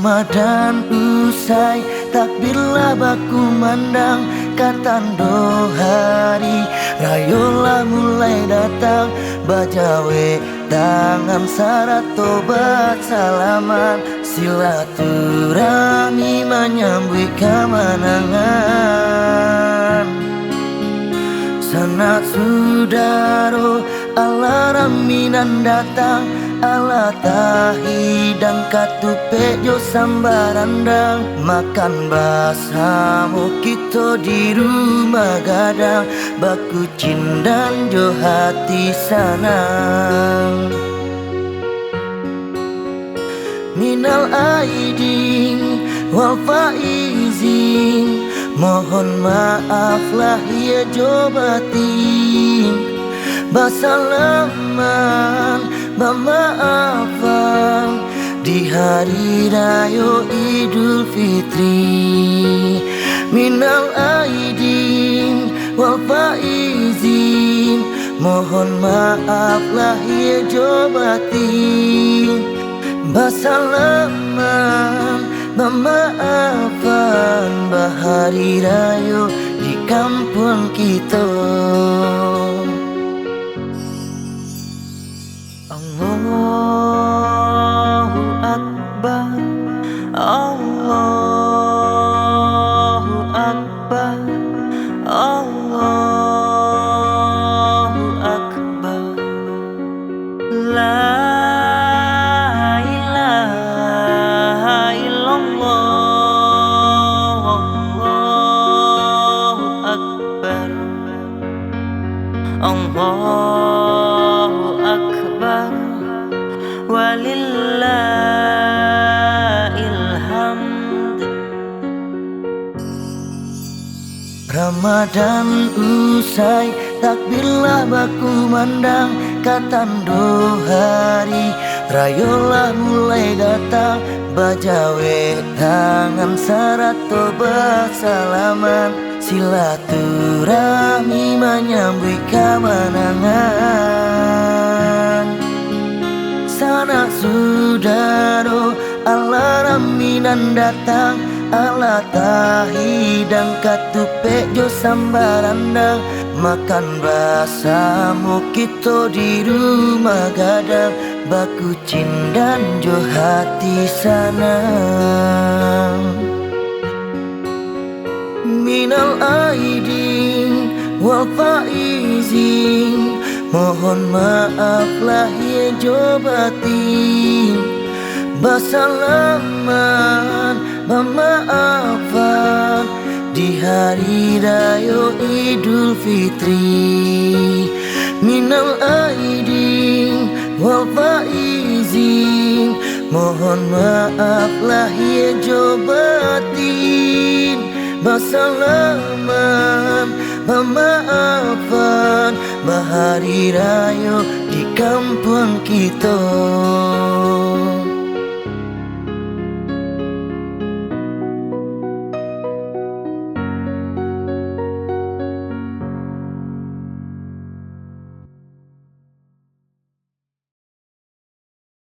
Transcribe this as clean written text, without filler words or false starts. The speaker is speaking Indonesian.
Ramadan usai, takbirlah baku mandang, katando hari rayolah mulai datang. Bajawe tangan syarat tobat salaman, silaturahmi menyambut kemenangan. Sanak sudaro alarm minan datang, ala tahi dan katupe jo sambarandang. Makan basamu kita di rumah gadang, baku cindan jo hati sanang. Minal aidin wal faizin, mohon maaf lahir jo batin. Basalaman memaafan di hari raya Idul Fitri. Minal aidin wal faizin, mohon maaf lahir jo batin. Basalaman memaafan bahari raya di kampung kita. Allahu Akbar, Allahu Akbar, Allahu Akbar. La ilaha illallah, Allahu Akbar, Allahu Akbar, walillahil hamd. Ramadan usai, takbirlah baku mandang, katando hari rayolah mulai datang. Bajawe tangan syarat tobat salaman, silaturahmi menyambut kemenangan. Sanak sudaro alarm minan datang, ala tahi dan katupe jo sambarandang. Makan basamu kita di rumah gadang, baku cindan jo hati sanang. Minal aidin wal faizin, mohon maaf lahir jo batin. Basalaman memaafan di hari raya Idul Fitri. Minal aidin wal faizin, mohon maaf lahir jo batin. Basalaman memaafan bahari raya di kampung kita.